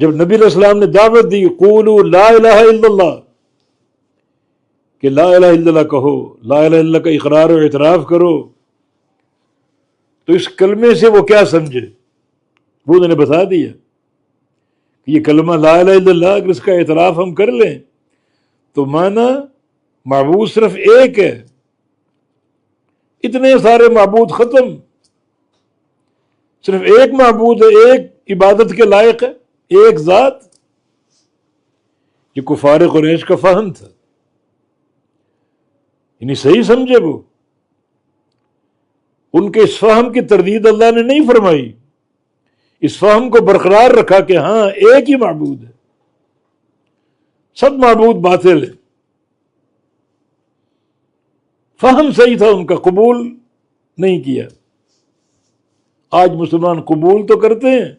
جب نبی علیہ السلام نے دعوت دی قولوا لا الہ الا اللہ کہ لا الہ الا اللہ کہو، لا الہ الا اللہ کا اقرار و اعتراف کرو، تو اس کلمے سے وہ کیا سمجھے؟ وہ انہوں نے بتا دیا کہ یہ کلمہ لا الہ الا اللہ اگر اس کا اعتراف ہم کر لیں تو معنی معبود صرف ایک ہے، اتنے سارے معبود ختم، صرف ایک معبود ہے، ایک عبادت کے لائق ہے، ایک ذات۔ یہ کفار قریش کا فہم تھا، یعنی صحیح سمجھے وہ، ان کے اس فہم کی تردید اللہ نے نہیں فرمائی، اس فہم کو برقرار رکھا کہ ہاں ایک ہی معبود ہے، سب معبود باطل ہے۔ فہم صحیح تھا ان کا، قبول نہیں کیا۔ آج مسلمان قبول تو کرتے ہیں،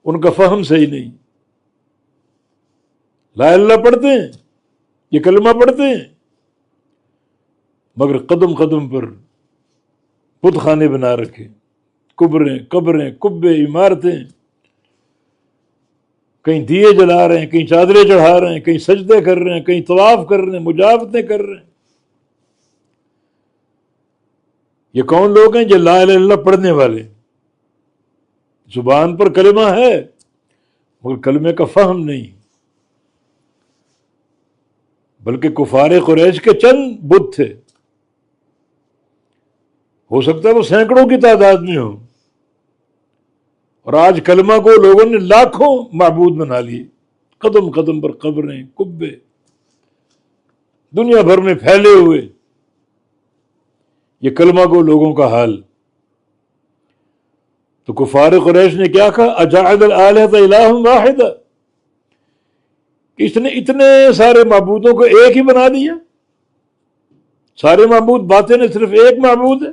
ان کا فہم صحیح نہیں، لا الہ الا اللہ پڑھتے ہیں، یہ کلمہ پڑھتے ہیں، مگر قدم قدم پر بت خانے بنا رکھے، قبریں کبے عمارتیں، کہیں دیے جلا رہے ہیں، کہیں چادریں چڑھا رہے ہیں، کہیں سجدے کر رہے ہیں، کہیں طواف کر رہے ہیں، مجاوتیں کر رہے ہیں۔ یہ کون لوگ ہیں؟ جو لا الہ الا اللہ پڑھنے والے، زبان پر کلمہ ہے مگر کلمے کا فہم نہیں، بلکہ کفار قریش کے چند بت تھے، ہو سکتا ہے وہ سینکڑوں کی تعداد میں ہو، اور آج کلمہ کو لوگوں نے لاکھوں معبود بنا لیے، قدم قدم پر قبریں کبے دنیا بھر میں پھیلے ہوئے۔ یہ کلمہ کو لوگوں کا حال۔ تو کفار قریش نے کیا کہا؟ اجعل الآلہۃ الہ واحدہ، کہ اس نے اتنے سارے معبودوں کو ایک ہی بنا دیا، سارے معبود باطن ہے، صرف ایک معبود ہے۔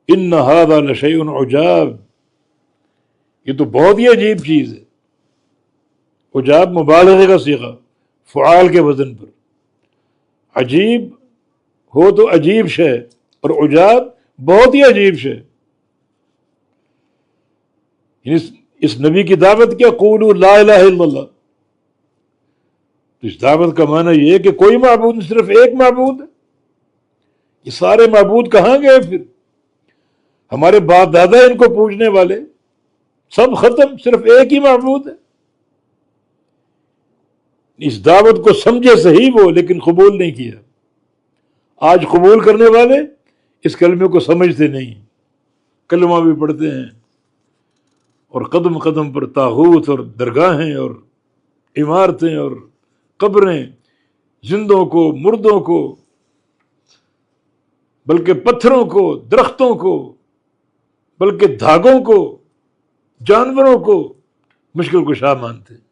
ان ھذا لشیء عجاب، یہ تو بہت ہی عجیب چیز ہے۔ عجاب مبالغے کا صیغہ، فعال کے وزن پر، عجیب ہو تو عجیب شے، اور عجاب بہت ہی عجیب شے۔ اس نبی کی دعوت کیا؟ قولوا لا الہ الا اللہ۔ تو اس دعوت کا معنی یہ ہے کہ کوئی معبود نہیں، صرف ایک معبود ہے۔ یہ سارے معبود کہاں گئے پھر؟ ہمارے باپ دادا ان کو پوجنے والے سب ختم، صرف ایک ہی معبود ہے۔ اس دعوت کو سمجھے صحیح وہ، لیکن قبول نہیں کیا۔ آج قبول کرنے والے اس کلمے کو سمجھتے نہیں، کلمہ بھی پڑھتے ہیں اور قدم قدم پر طاغوت اور درگاہیں اور عمارتیں اور قبریں، زندوں کو، مردوں کو، بلکہ پتھروں کو، درختوں کو، بلکہ دھاگوں کو، جانوروں کو مشکل کشا مانتے ہیں۔